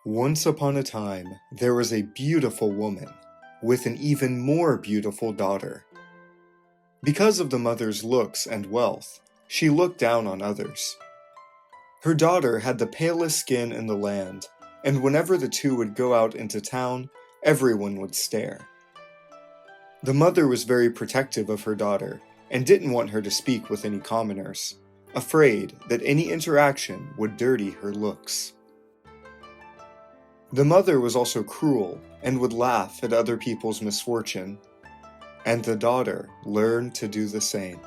Once upon a time, there was a beautiful woman with an even more beautiful daughter. Because of the mother's looks and wealth, she looked down on others. Her daughter had the palest skin in the land, and whenever the two would go out into town, everyone would stare. The mother was very protective of her daughter and didn't want her to speak with any commoners, afraid that any interaction would dirty her looks. The mother was also cruel and would laugh at other people's misfortune, and the daughter learned to do the same.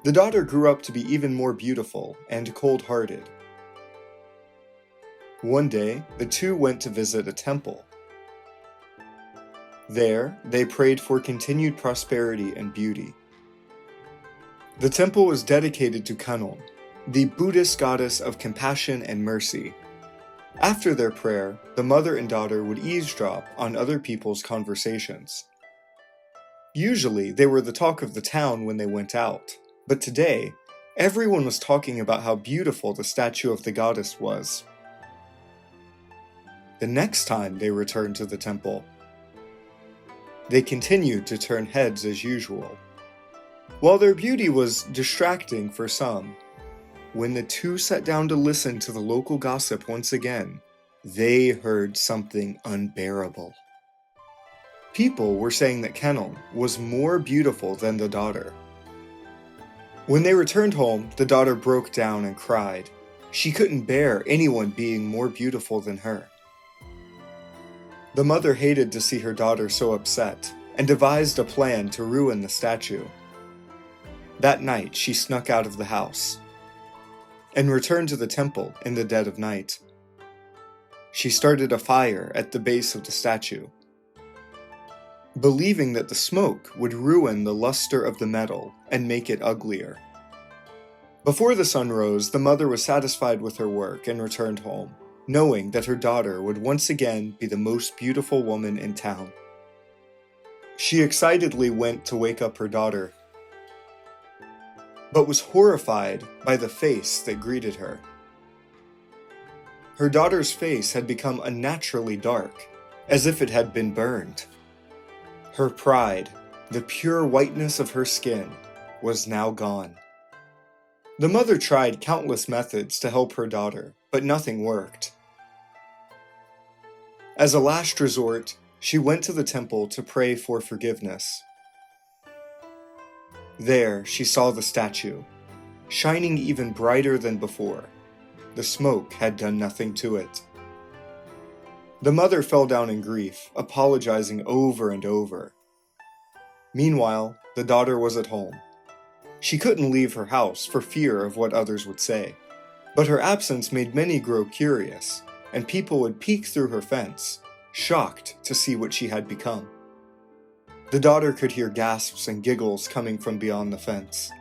The daughter grew up to be even more beautiful and cold-hearted. One day, the two went to visit a temple. There, they prayed for continued prosperity and beauty. The temple was dedicated to Kannon, the Buddhist goddess of compassion and mercy. After their prayer, the mother and daughter would eavesdrop on other people's conversations. Usually, they were the talk of the town when they went out, but today, everyone was talking about how beautiful the statue of the goddess was. The next time they returned to the temple, they continued to turn heads as usual. While their beauty was distracting for some, when the two sat down to listen to the local gossip once again, they heard something unbearable. People were saying that Kannon was more beautiful than the daughter. When they returned home, the daughter broke down and cried. She couldn't bear anyone being more beautiful than her. The mother hated to see her daughter so upset and devised a plan to ruin the statue. That night, she snuck out of the house and returned to the temple in the dead of night. She started a fire at the base of the statue, believing that the smoke would ruin the luster of the metal and make it uglier. Before the sun rose, the mother was satisfied with her work and returned home, knowing that her daughter would once again be the most beautiful woman in town. She excitedly went to wake up her daughter, but was horrified by the face that greeted her. Her daughter's face had become unnaturally dark, as if it had been burned. Her pride, the pure whiteness of her skin, was now gone. The mother tried countless methods to help her daughter, but nothing worked. As a last resort, she went to the temple to pray for forgiveness. There, she saw the statue, shining even brighter than before. The smoke had done nothing to it. The mother fell down in grief, apologizing over and over. Meanwhile, the daughter was at home. She couldn't leave her house for fear of what others would say, but her absence made many grow curious, and people would peek through her fence, shocked to see what she had become. The daughter could hear gasps and giggles coming from beyond the fence.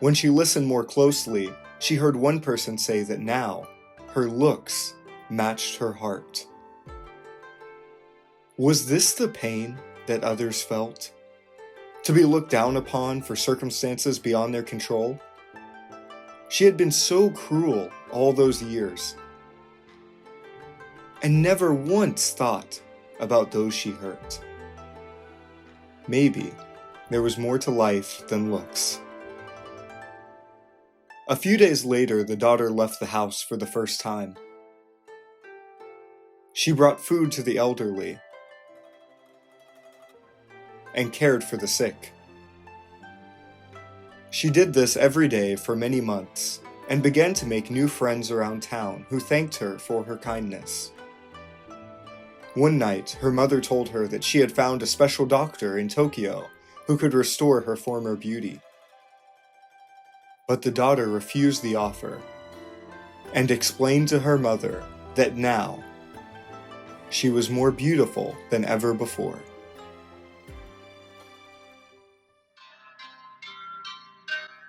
When she listened more closely, she heard one person say that now, her looks matched her heart. Was this the pain that others felt? To be looked down upon for circumstances beyond their control? She had been so cruel all those years, and never once thought about those she hurt. Maybe there was more to life than looks. A few days later, the daughter left the house for the first time. She brought food to the elderly and cared for the sick. She did this every day for many months and began to make new friends around town who thanked her for her kindness. One night, her mother told her that she had found a special doctor in Tokyo who could restore her former beauty. But the daughter refused the offer and explained to her mother that now she was more beautiful than ever before.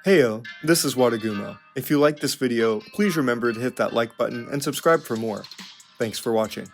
Heyo, this is Watagumo. If you liked this video, please remember to hit that like button and subscribe for more. Thanks for watching.